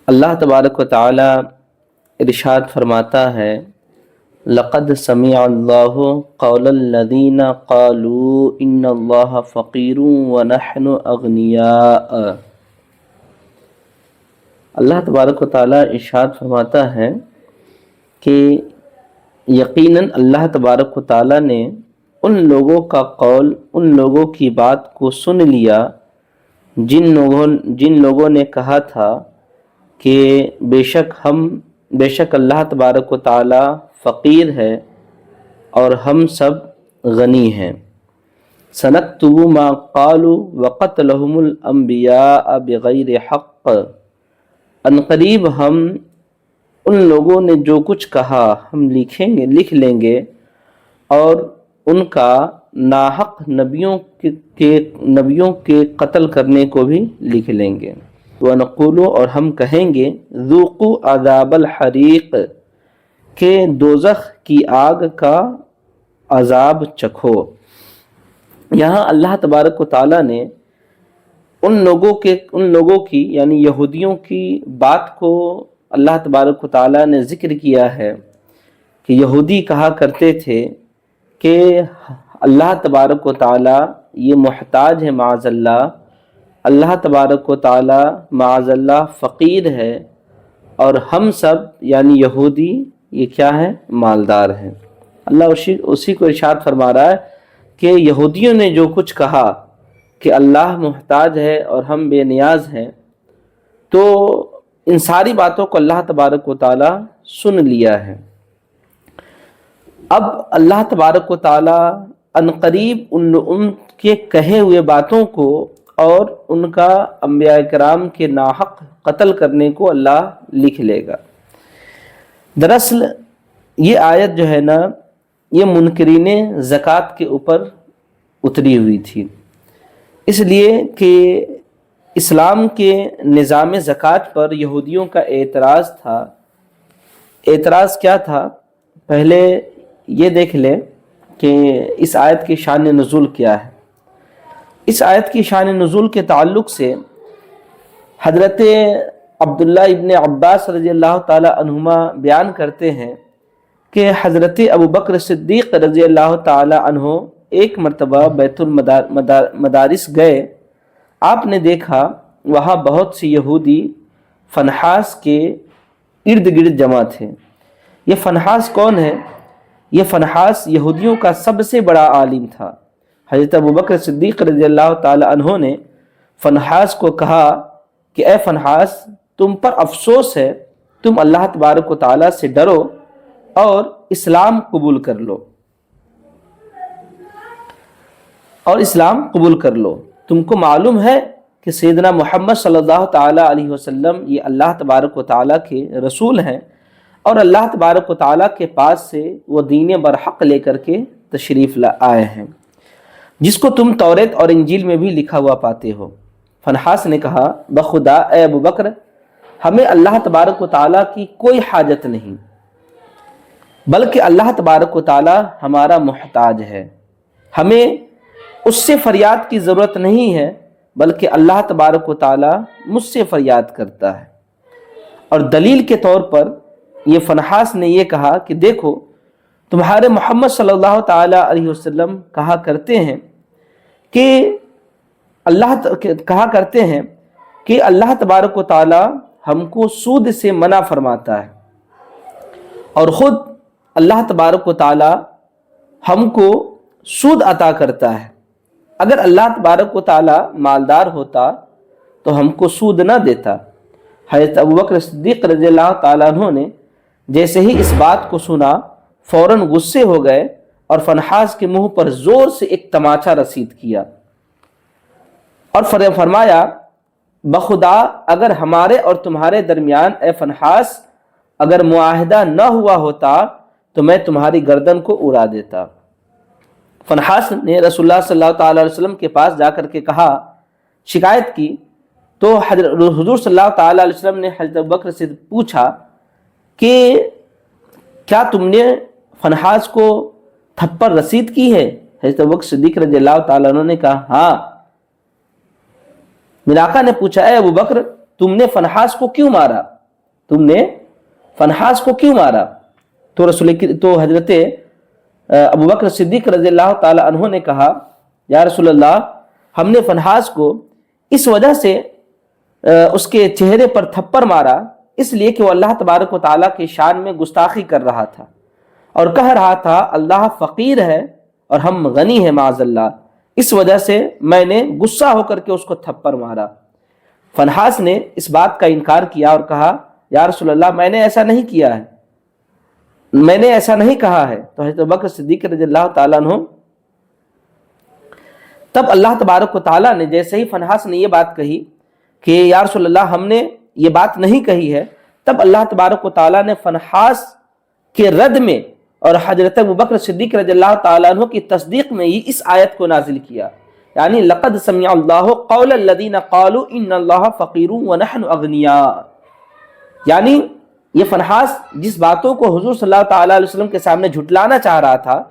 اللہ تبارک و تعالی ارشاد فرماتا ہے، لقد سمع اللہ قول الذین قالوا ان اللہ فقیر ونحن اغنیاء۔ اللہ تبارک و تعالی ارشاد فرماتا ہے کہ یقیناً اللہ تبارک و تعالی نے ان لوگوں کا قول، ان لوگوں کی بات کو سن لیا جن لوگوں نے کہا تھا کہ بے شک اللہ تبارک و تعالی فقیر ہے اور ہم سب غنی ہیں۔ سنکتب ما قالوا وقتلهم الانبیاء بغیر حق۔ عنقریب ہم ان لوگوں نے جو کچھ کہا ہم لکھ لیں گے اور ان کا ناحق نبیوں کے قتل کرنے کو بھی لکھ لیں گے۔ وَنَقُولُ اور ہم کہیں گے ذُوقُوا عَذَابَ الْحَرِيقِ کہ دوزخ کی آگ کا عذاب چکھو۔ یہاں اللہ تبارک و تعالیٰ نے ان لوگوں کی یعنی یہودیوں کی بات کو اللہ تبارک و تعالیٰ نے ذکر کیا ہے کہ یہودی کہا کرتے تھے کہ اللہ تبارک و تعالیٰ یہ محتاج ہے، معاذ اللہ تبارک و تعالیٰ معاذ اللہ فقیر ہے اور ہم سب یعنی یہودی یہ کیا ہے، مالدار ہیں۔ اللہ اسی کو ارشاد فرما رہا ہے کہ یہودیوں نے جو کچھ کہا کہ اللہ محتاج ہے اور ہم بے نیاز ہیں، تو ان ساری باتوں کو اللہ تبارک و تعالیٰ سن لیا ہے۔ اب اللہ تبارک و تعالیٰ عنقریب ان کے کہے ہوئے باتوں کو اور ان کا انبیاء کرام کے ناحق قتل کرنے کو اللہ لکھ لے گا۔ دراصل یہ آیت جو ہے نا، یہ منکرین زکوٰۃ کے اوپر اتری ہوئی تھی، اس لیے کہ اسلام کے نظام زکوٰۃ پر یہودیوں کا اعتراض تھا۔ اعتراض کیا تھا؟ پہلے یہ دیکھ لیں کہ اس آیت کی شان نزول کیا ہے۔ اس آیت کی شان نزول کے تعلق سے حضرت عبداللہ ابن عباس رضی اللہ تعالی عنہما بیان کرتے ہیں کہ حضرت ابوبکر صدیق رضی اللہ تعالی عنہ ایک مرتبہ بیت المدارس گئے۔ آپ نے دیکھا وہاں بہت سی یہودی فنحاس کے ارد گرد جمع تھے۔ یہ فنحاس کون ہے؟ یہ فنحاس یہودیوں کا سب سے بڑا عالم تھا۔ حضرت ابوبکر صدیق رضی اللہ تعالی عنہ نے فنحاس کو کہا کہ اے فنحاس، تم پر افسوس ہے، تم اللہ تبارک و تعالیٰ سے ڈرو اور اسلام قبول کر لو۔ تم کو معلوم ہے کہ سیدنا محمد صلی اللہ تعالیٰ علیہ وسلم یہ اللہ تبارک و تعالیٰ کے رسول ہیں اور اللہ تبارک و تعالیٰ کے پاس سے وہ دین برحق لے کر کے تشریف آئے ہیں، جس کو تم توریت اور انجیل میں بھی لکھا ہوا پاتے ہو۔ فنحاس نے کہا بخدا اے ابو بکر، ہمیں اللہ تبارک و تعالیٰ کی کوئی حاجت نہیں، بلکہ اللہ تبارک و تعالیٰ ہمارا محتاج ہے۔ ہمیں اس سے فریاد کی ضرورت نہیں ہے، بلکہ اللہ تبارک و تعالیٰ مجھ سے فریاد کرتا ہے۔ اور دلیل کے طور پر یہ فنحاس نے یہ کہا کہ دیکھو، تمہارے محمد صلی اللہ تعالیٰ علیہ وسلم کہا کرتے ہیں کہ اللہ تبارک و تعالیٰ ہم کو سود سے منع فرماتا ہے، اور خود اللہ تبارک و تعالیٰ ہم کو سود عطا کرتا ہے۔ اگر اللہ تبارک و تعالیٰ مالدار ہوتا تو ہم کو سود نہ دیتا۔ حضرت ابوبکر صدیق رضی اللہ تعالیٰ عنہ نے جیسے ہی اس بات کو سنا فوراً غصے ہو گئے اور فنحاس کے منہ پر زور سے ایک تماچا رسید کیا اور فرمایا بخدا اگر ہمارے اور تمہارے درمیان اے فنحاس اگر معاہدہ نہ ہوا ہوتا تو میں تمہاری گردن کو اڑا دیتا۔ فنحاس نے رسول اللہ صلی اللہ تعالی علیہ وسلم کے پاس جا کر کے کہا، شکایت کی، تو حضور صلی اللہ تعالی علیہ وسلم نے حضرت ابوبکر سے پوچھا کہ کیا تم نے فنحاس کو تھپڑ رسید کی ہے؟ حضرت ابوبکر صدیق رضی اللہ تعالیٰ عنہ نے کہا ہاں۔ میرے آقا نے پوچھا اے ابوبکر تم نے فنحاس کو کیوں مارا؟ تم نے فنحاس کو کیوں مارا؟ تو حضرت ابو بکر صدیق رضی اللہ تعالی عنہ نے کہا یا رسول اللہ ہم نے فنحاس کو اس وجہ سے اس کے چہرے پر تھپڑ مارا اس لیے کہ وہ اللہ تبارک و تعالیٰ کی شان میں گستاخی کر رہا تھا اور کہہ رہا تھا اللہ فقیر ہے اور ہم غنی ہیں معاذ اللہ، اس وجہ سے میں نے غصہ ہو کر کے اس کو تھپڑ مارا۔ فنحاس نے اس بات کا انکار کیا اور کہا یا رسول اللہ میں نے ایسا نہیں کیا ہے، میں نے ایسا نہیں کہا ہے۔ تو حضرت بکر صدیق رضی اللہ تعالیٰ عنہ تب اللہ تبارک و تعالیٰ نے جیسے ہی فنحاس نے یہ بات کہی کہ یا رسول اللہ ہم نے یہ بات نہیں کہی ہے، تب اللہ تبارک و تعالیٰ نے فنحاس کے رد میں اور حضرت ابوبکر صدیق رضی اللہ تعالیٰ عنہ کی تصدیق میں ہی اس آیت کو نازل کیا، یعنی لقد سمع اللہ قول الذین قالوا ان اللہ فقیر ونحن اغنیاء۔ یعنی یہ فنحاس جس باتوں کو حضور صلی اللہ تعالیٰ علیہ وسلم کے سامنے جھٹلانا چاہ رہا تھا،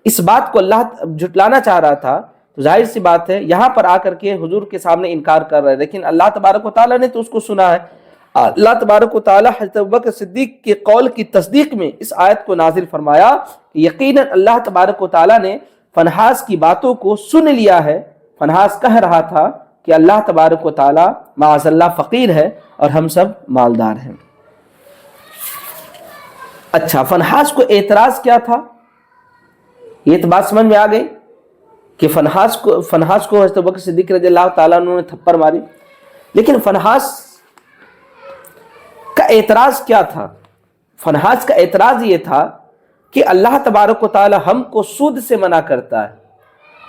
اس بات کو اللہ جھٹلانا چاہ رہا تھا، تو ظاہر سی بات ہے یہاں پر آ کر کے حضور کے سامنے انکار کر رہا ہے، لیکن اللہ تبارک و تعالیٰ نے تو اس کو سنا ہے۔ اللہ تبارک و تعالیٰ حضرت ابوبکر صدیق کے قول کی تصدیق میں اس آیت کو نازل فرمایا کہ یقیناً اللہ تبارک و تعالیٰ نے فنحاس کی باتوں کو سن لیا ہے۔ فنحاس کہہ رہا تھا کہ اللہ تبارک و تعالیٰ معاذ اللہ فقیر ہے اور ہم سب مالدار ہیں۔ اچھا، فنحاس کو اعتراض کیا تھا؟ یہ تو بات سمجھ میں آ گئی کہ فنحاس کو حضرت ابوبکر صدیق رضی اللہ تعالیٰ عنہ نے تھپڑ ماری، لیکن فنحاس کا اعتراض کیا تھا؟ فنحاس کا اعتراض یہ تھا کہ اللہ تبارک و تعالیٰ ہم کو سود سے منع کرتا ہے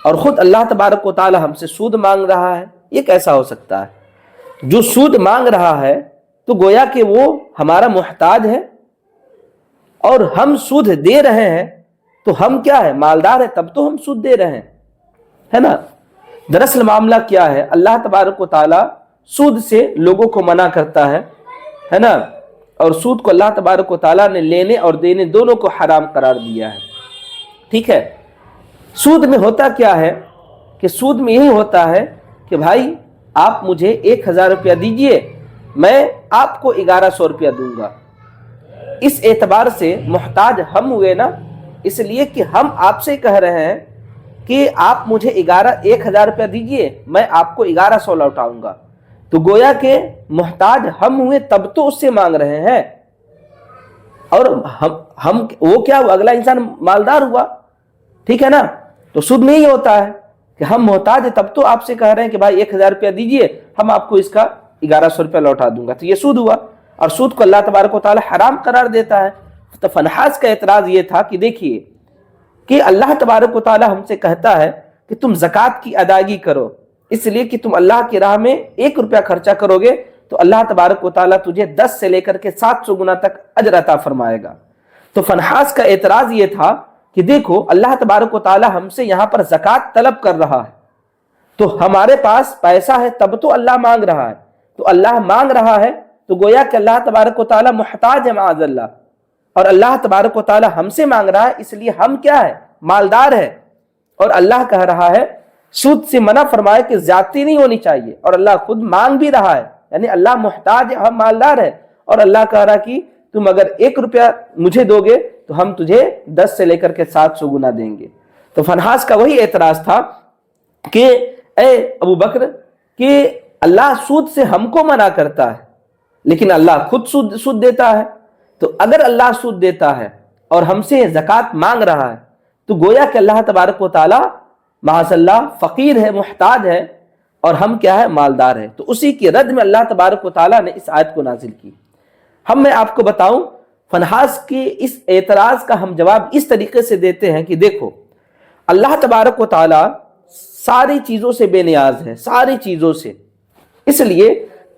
اور خود اللہ تبارک و تعالیٰ ہم سے سود مانگ رہا ہے، یہ کیسا ہو سکتا ہے؟ جو سود مانگ رہا ہے تو گویا کہ وہ ہمارا محتاج ہے اور ہم سود دے رہے ہیں تو ہم کیا ہے؟ مالدار ہے، تب تو ہم سود دے رہے ہیں، ہے نا؟ دراصل معاملہ کیا ہے؟ اللہ تبارک و تعالیٰ سود سے لوگوں کو منع کرتا ہے نا؟ اور سود کو اللہ تبارک و تعالیٰ نے لینے اور دینے دونوں کو حرام قرار دیا ہے، ٹھیک ہے؟ سود میں ہوتا کیا ہے کہ سود میں یہی ہوتا ہے کہ بھائی آپ مجھے 1000 روپیہ دیجئے، میں آپ کو 1100 روپیہ دوں گا۔ اس اعتبار سے محتاج ہم ہوئے نا، اس لیے کہ ہم آپ سے کہہ رہے ہیں کہ آپ مجھے 1000 روپیہ دیجئے، میں آپ کو 1100 لوٹاؤں گا، تو گویا کہ محتاج ہم ہوئے تب تو اس سے مانگ رہے ہیں، اور ہم وہ کیا ہوا؟ اگلا انسان مالدار ہوا، ٹھیک ہے نا؟ تو سود میں یہ ہوتا ہے کہ ہم محتاج ہیں تب تو آپ سے کہہ رہے ہیں کہ بھائی 1000 روپیہ دیجئے، ہم آپ کو اس کا 1100 روپیہ لوٹا دوں گا، تو یہ سود ہوا، اور سود کو اللہ تبارک و تعالی حرام قرار دیتا ہے۔ تو فنحاس کا اعتراض یہ تھا کہ دیکھیے کہ اللہ تبارک و تعالی ہم سے کہتا ہے کہ تم زکوٰۃ کی ادائیگی کرو، اس لیے کہ تم اللہ کی راہ میں 1 روپیہ خرچہ کرو گے تو اللہ تبارک و تعالیٰ تجھے 10 سے لے کر کے 700 گنا تک اجر عطا فرمائے گا۔ تو فنحاس کا اعتراض یہ تھا کہ دیکھو اللہ تبارک و تعالیٰ ہم سے یہاں پر زکوٰۃ طلب کر رہا ہے، تو ہمارے پاس پیسہ ہے تب تو اللہ مانگ رہا ہے، تو اللہ مانگ رہا ہے تو گویا کہ اللہ تبارک و تعالیٰ محتاج ہے معاذ اللہ، اور اللہ تبارک و تعالیٰ ہم سے مانگ رہا ہے، اس لیے ہم کیا ہے؟ مالدار ہے، اور اللہ کہہ رہا ہے سود سے منع فرمائے کہ زیادتی نہیں ہونی چاہیے، اور اللہ خود مانگ بھی رہا ہے، یعنی اللہ محتاج ہے، ہم مالدار ہے، اور اللہ کہہ رہا کہ تم اگر 1 روپیہ مجھے دو گے تو ہم تجھے 10 سے لے کر کے 700 گنا دیں گے۔ تو فنحاس کا وہی اعتراض تھا کہ اے ابو بکر کہ اللہ سود سے ہم کو منع کرتا ہے لیکن اللہ خود سود دیتا ہے، تو اگر اللہ سود دیتا ہے اور ہم سے زکوٰۃ مانگ رہا ہے تو گویا کہ اللہ تبارک و تعالی معاذ اللہ فقیر ہے، محتاج ہے، اور ہم کیا ہے؟ مالدار ہے۔ تو اسی کی رد میں اللہ تبارک و تعالی نے اس آیت کو نازل کی۔ میں آپ کو بتاؤں فنحاس کے اس اعتراض کا ہم جواب اس طریقے سے دیتے ہیں کہ دیکھو اللہ تبارک و تعالی ساری چیزوں سے بے نیاز ہے، ساری چیزوں سے، اس لیے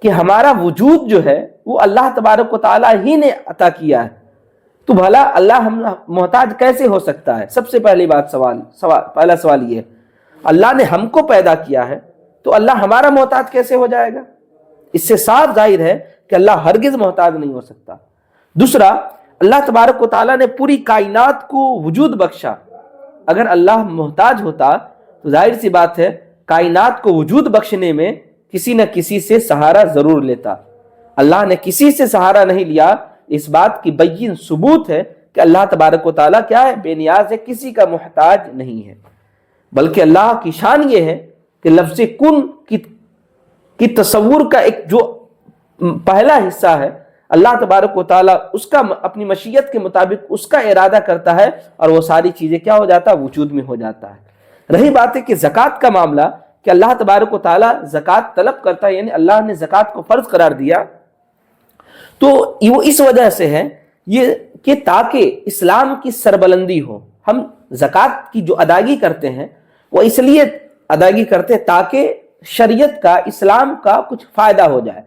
کہ ہمارا وجود جو ہے وہ اللہ تبارک و تعالی ہی نے عطا کیا ہے، تو بھلا اللہ ہم محتاج کیسے ہو سکتا ہے؟ سب سے پہلی بات پہلا سوال یہ ہے، اللہ نے ہم کو پیدا کیا ہے تو اللہ ہمارا محتاج کیسے ہو جائے گا؟ اس سے صاف ظاہر ہے کہ اللہ ہرگز محتاج نہیں ہو سکتا۔ دوسرا، اللہ تبارک و تعالیٰ نے پوری کائنات کو وجود بخشا، اگر اللہ محتاج ہوتا تو ظاہر سی بات ہے کائنات کو وجود بخشنے میں کسی نہ کسی سے سہارا ضرور لیتا، اللہ نے کسی سے سہارا نہیں لیا، اس بات کی بین ثبوت ہے کہ اللہ تبارک و تعالیٰ کیا ہے؟ بے نیاز ہے، کسی کا محتاج نہیں ہے۔ بلکہ اللہ کی شان یہ ہے کہ لفظ کن کی تصور کا ایک جو پہلا حصہ ہے، اللہ تبارک و تعالیٰ اس کا اپنی مشیت کے مطابق اس کا ارادہ کرتا ہے اور وہ ساری چیزیں کیا ہو جاتا ہے؟ وجود میں ہو جاتا ہے۔ رہی بات ہے کہ زکوٰۃ کا معاملہ، کہ اللہ تبارک و تعالیٰ زکوٰۃ طلب کرتا ہے، یعنی اللہ نے زکوٰۃ کو فرض قرار دیا، تو وہ اس وجہ سے ہے یہ کہ تاکہ اسلام کی سربلندی ہو۔ ہم زکوٰۃ کی جو ادائیگی کرتے ہیں وہ اس لیے ادائیگی کرتے ہیں تاکہ شریعت کا، اسلام کا کچھ فائدہ ہو جائے،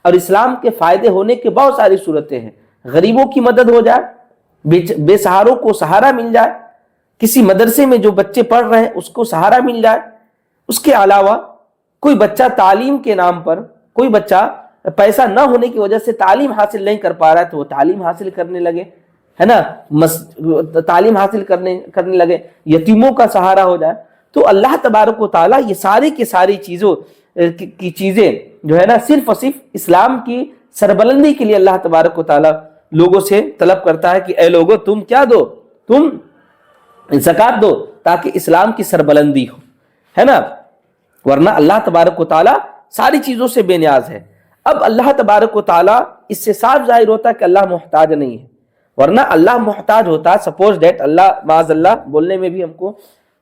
اور اسلام کے فائدے ہونے کے بہت ساری صورتیں ہیں۔ غریبوں کی مدد ہو جائے، بے سہاروں کو سہارا مل جائے، کسی مدرسے میں جو بچے پڑھ رہے ہیں اس کو سہارا مل جائے، اس کے علاوہ کوئی بچہ تعلیم کے نام پر، کوئی بچہ پیسہ نہ ہونے کی وجہ سے تعلیم حاصل نہیں کر پا رہا ہے تو وہ تعلیم حاصل کرنے لگے، ہے نا، تعلیم حاصل کرنے لگے، یتیموں کا سہارا ہو جائے۔ تو اللہ تبارک و تعالیٰ یہ ساری کی ساری چیزیں جو ہے نا صرف اور صرف اسلام کی سربلندی کے لیے اللہ تبارک و تعالیٰ لوگوں سے طلب کرتا ہے کہ اے لوگو تم کیا دو؟ تم زکوٰۃ دو تاکہ اسلام کی سربلندی ہو، ہے نا، ورنہ اللہ تبارک و تعالیٰ ساری چیزوں سے بے نیاز ہے۔ اب اللہ تبارک و تعالیٰ اس سے صاف ظاہر ہوتا ہے کہ اللہ محتاج نہیں ہے، ورنہ اللہ محتاج ہوتا، سپوز دیٹ اللہ معاذ اللہ، بولنے میں بھی ہم کو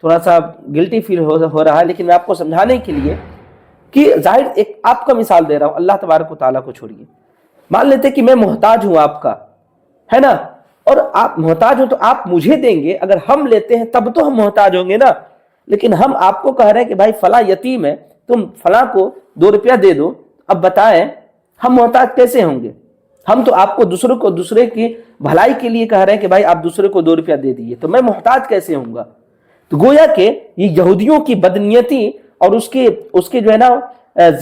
تھوڑا سا گلٹی فیل ہو رہا ہے، لیکن میں آپ کو سمجھانے کے لیے کہ ظاہر ایک آپ کا مثال دے رہا ہوں، اللہ تبارک و تعالیٰ کو چھوڑیے، مان لیتے کہ میں محتاج ہوں آپ کا، ہے نا، اور آپ محتاج ہوں تو آپ مجھے دیں گے، اگر ہم لیتے ہیں تب تو ہم محتاج ہوں گے نا، لیکن ہم آپ کو کہہ رہے ہیں کہ بھائی فلاں یتیم ہے، تم فلاں کو 2 روپیہ دے دو، اب بتائیں ہم محتاج کیسے ہوں گے؟ ہم تو آپ کو دوسرے کی بھلائی کے لیے کہہ رہے ہیں کہ بھائی آپ دوسرے کو 2 روپیہ دے دیجیے، تو میں محتاج کیسے ہوں گا؟ تو گویا کہ یہ یہودیوں کی بدنیتی اور اس کے جو ہے نا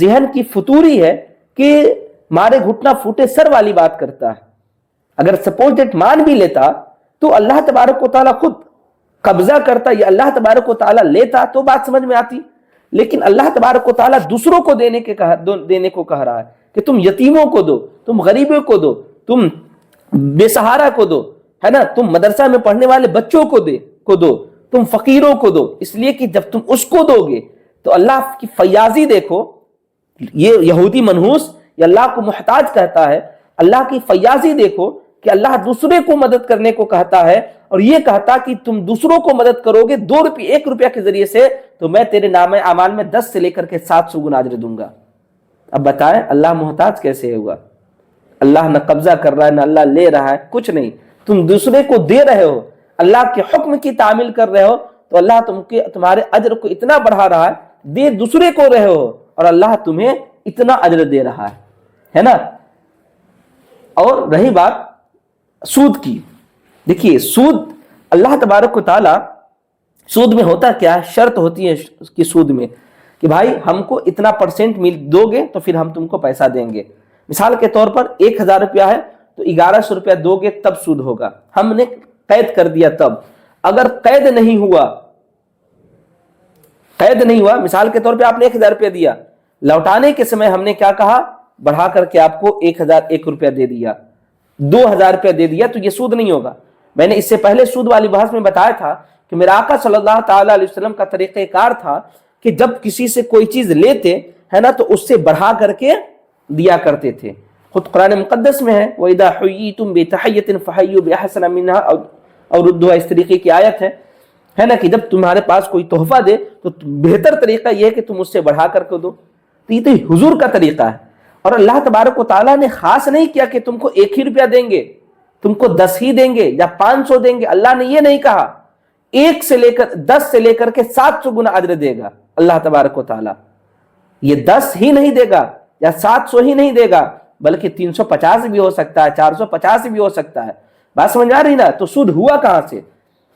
ذہن کی فطوری ہے کہ مارے گھٹنا پھوٹے سر والی بات کرتا ہے۔ اگر سپوز دیٹ مان بھی لیتا تو اللہ تبارک و تعالیٰ خود قبضہ کرتا یا اللہ تبارک و تعالیٰ لیتا تو بات سمجھ میں آتی، لیکن اللہ تبارک و تعالیٰ دوسروں کو دینے کو کہہ رہا ہے کہ تم یتیموں کو دو، تم غریبوں کو دو، تم بے سہارا کو دو، ہے نا، تم مدرسہ میں پڑھنے والے بچوں کو دو، تم فقیروں کو دو، اس لیے کہ جب تم اس کو دو گے تو اللہ کی فیاضی دیکھو، یہ یہودی منحوس یہ اللہ کو محتاج کہتا ہے، اللہ کی فیاضی دیکھو کہ اللہ دوسرے کو مدد کرنے کو کہتا ہے، اور یہ کہتا کہ تم دوسروں کو مدد کرو گے 1 روپیہ کے ذریعے سے تو میں تیرے نام اعمال میں 10 سے لے کر کے 700 گنا اجر دوں گا۔ اب بتائیں اللہ محتاج کیسے ہوگا؟ اللہ نہ قبضہ کر رہا ہے، نہ اللہ لے رہا ہے، کچھ نہیں، تم دوسرے کو دے رہے ہو، اللہ کے حکم کی تعمیل کر رہے ہو، تو اللہ تمہارے اجر کو اتنا بڑھا رہا ہے، دے دوسرے کو رہے ہو اور اللہ تمہیں اتنا اجر دے رہا ہے نا۔ اور رہی بات سود کی، دیکھیے سود، اللہ تبارک و تعالیٰ سود میں ہوتا کیا ہے؟ شرط ہوتی ہے اس کی سود میں کہ بھائی ہم کو اتنا % دو گے تو پھر ہم تم کو پیسہ دیں گے۔ مثال کے طور پر 1000 روپیہ ہے تو 1100 روپیہ دو گے تب سود ہوگا، ہم نے قید کر دیا تب۔ اگر قید نہیں ہوا، مثال کے طور پہ آپ نے 1000 روپیہ دیا، لوٹانے کے سمے ہم نے کیا کہا؟ بڑھا کر کے آپ کو 1001 روپیہ دے دیا، 2000 روپیہ دے دیا، تو یہ سود نہیں ہوگا۔ میں نے اس سے پہلے سود والی بحث میں بتایا تھا کہ میرا آقا صلی اللہ تعالی علیہ وسلم کا طریقہ کار تھا کہ جب کسی سے کوئی چیز لیتے ہے نا تو اس سے بڑھا کر کے دیا کرتے تھے۔ خود قرآن مقدس میں ہے وَإِذَا حُيِّيتُم بِتَحِيَّةٍ فَحَيُّوا بِأَحْسَنَ مِنْهَا اور ردوها، اس طریقے کی آیت ہے نا کہ جب تمہارے پاس کوئی تحفہ دے تو بہتر طریقہ یہ ہے کہ تم اس سے بڑھا کر کے دو۔ تو یہ تو حضور کا طریقہ ہے، اور اللہ تبارک و تعالیٰ نے خاص نہیں کیا کہ تم کو 1 ہی روپیہ دیں گے، تم کو 10 ہی دیں گے یا 500 دیں گے، اللہ نے یہ نہیں کہا، 1 سے لے کر 10 سے لے کر کے 700 گنا اجر دے گا اللہ تبارک و تعالیٰ۔ یہ 10 ہی نہیں دے گا یا 700 ہی نہیں دے گا، بلکہ 350 بھی ہو سکتا ہے، 450 بھی ہو سکتا ہے۔ بات سمجھ آ رہی نا؟ تو سود ہوا کہاں سے؟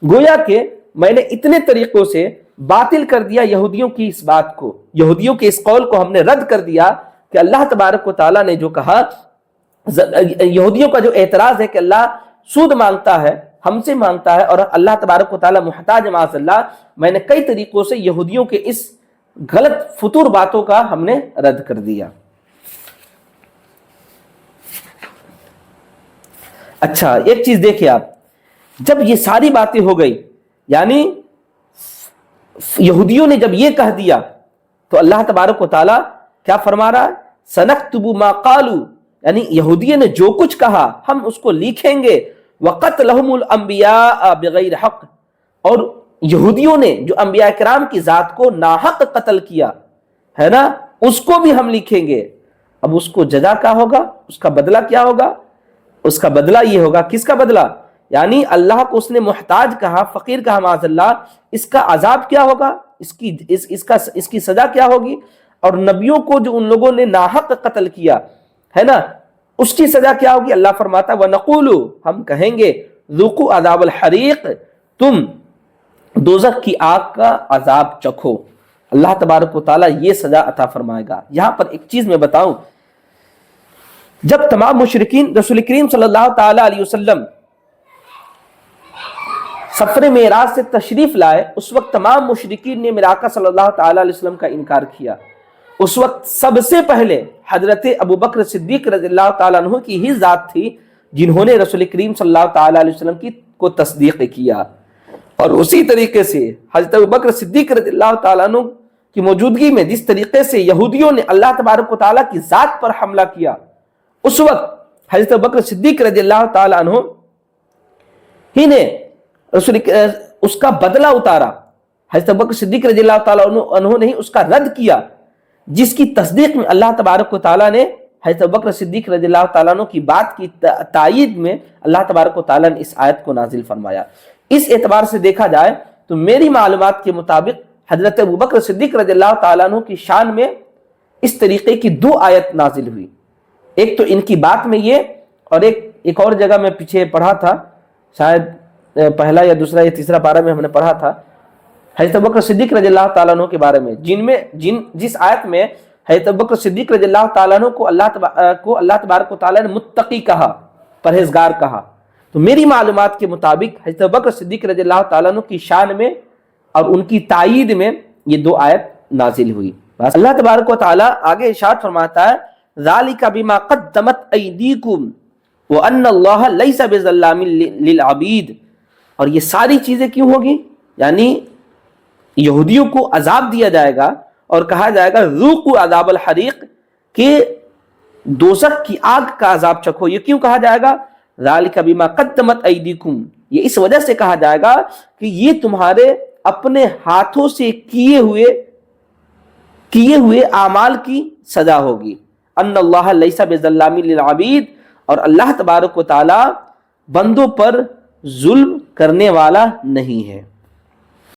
گویا کہ میں نے اتنے طریقوں سے باطل کر دیا یہودیوں کی اس بات کو، یہودیوں کے اس قول کو ہم نے رد کر دیا کہ اللہ تبارک و تعالیٰ نے جو کہا، یہودیوں کا جو اعتراض ہے کہ اللہ سود مانگتا ہے، ہم سے مانگتا ہے اور اللہ تبارک و تعالیٰ محتاج معاذ اللہ، میں نے کئی طریقوں سے یہودیوں کے اس غلط فطور باتوں کا ہم نے رد کر دیا۔ اچھا ایک چیز دیکھیں آپ، جب یہ ساری باتیں ہو گئی، یعنی یہودیوں نے جب یہ کہہ دیا تو اللہ تبارک و تعالیٰ کیا فرما رہا ہے؟ سنکتب ما قالوا، یعنی یہودیوں نے جو کچھ کہا ہم اس کو لکھیں گے، وقتلہم الانبیاء بغیر حق، اور یہودیوں نے جو انبیاء کرام کی ذات کو ناحق قتل کیا ہے نا، اس کو بھی ہم لکھیں گے۔ اب اس کو جزا کیا ہوگا، اس کا بدلہ کیا ہوگا؟ اس کا بدلہ یہ ہوگا، کس کا بدلہ؟ یعنی اللہ کو اس نے محتاج کہا، فقیر کہا معاذ اللہ، اس کا عذاب کیا ہوگا، اس کی سزا کیا ہوگی؟ اور نبیوں کو جو ان لوگوں نے ناحق قتل کیا ہے نا، اس کی سزا کیا ہوگی؟ اللہ فرماتا ہے وَنَقُولُ، ہم کہیں گے ذُوقُوا عَذَابَ الْحَرِيقِ، تم دوزخ کی آگ کا عذاب چکھو۔ اللہ تبارک و تعالیٰ یہ سزا عطا فرمائے گا۔ یہاں پر ایک چیز میں بتاؤں، جب تمام مشرکین رسول کریم صلی اللہ تعالی علیہ وسلم سفر معراج سے تشریف لائے، اس وقت تمام مشرکین نے میرے آقا صلی اللہ تعالی علیہ وسلم کا انکار کیا۔ اس وقت سب سے پہلے حضرت ابو بکر صدیق رضی اللہ تعالیٰ عنہ کی ہی ذات تھی جنہوں نے رسول کریم صلی اللہ تعالی علیہ وسلم کو تصدیق کیا، اور اسی طریقے سے حضرت ابو بکر صدیق رضی اللہ تعالیٰ عنہ کی موجودگی میں جس طریقے سے یہودیوں نے اللہ تبارک و تعالیٰ کی ذات پر حملہ کیا، اس وقت حضرت ابو بکر صدیق رضی اللہ تعالیٰ عنہ ہی نے اس کا بدلہ اتارا۔ حضرت ابو بکر صدیق رضی اللہ تعالیٰ عنہ نے اس کا رد کیا، جس کی تصدیق میں اللہ تبارک و تعالیٰ نے حضرت ابو بکر صدیق رضی اللہ تعالیٰ عنہ کی بات کی تائید میں اللہ تبارک و تعالیٰ نے اس آیت کو نازل فرمایا۔ اس اعتبار سے دیکھا جائے تو میری معلومات کے مطابق حضرت ابو بکر صدیق رضی اللہ تعالیٰ عنہ کی شان میں اس طریقے کی 2 آیت نازل ہوئی، ایک تو ان کی بات میں یہ، اور ایک اور جگہ میں پیچھے پڑھا تھا، شاید پہلا یا دوسرا یا تیسرا پارہ میں ہم نے پڑھا تھا حضرت ابو بکر صدیق رضی اللہ تعالیٰ عنہ کے بارے میں، جس آیت میں حضرت ابو بکر صدیق رضی اللہ تعالیٰ عنہ کو اللہ تبارک و تعالیٰ نے متقی کہا، پرہیزگار کہا۔ تو میری معلومات کے مطابق حضرت ابو بکر صدیق رضی اللہ تعالیٰ عنہ کی شان میں اور ان کی تائید میں یہ 2 آیت نازل ہوئی۔ بس اللہ تبارک و تعالیٰ آگے ارشاد فرماتا ہے ذَلِكَ بِمَا قَدَّمَتْ أَيْدِيكُمْ وَأَنَّ اللَّهَ لَيْسَ بِظَلَّامٍ لِلْعَبِيدِ، اور یہ ساری چیزیں کیوں ہوگی؟ یعنی یہودیوں کو عذاب دیا جائے گا اور کہا جائے گا ذوقوا عذاب الحریق، کہ دوزخ کی آگ کا عذاب چکھو۔ یہ کیوں کہا جائے گا؟ ذَلِكَ بِمَا قَدَّمَتْ أَيْدِيكُمْ، یہ اس وجہ سے کہا جائے گا کہ یہ تمہارے اپنے ہاتھوں سے کیے ہوئے اعمال کی سزا ہوگی۔ ان اللہ لیس بظلام للعبید، اور اللہ تبارک و تعالی بندوں پر ظلم کرنے والا نہیں ہے۔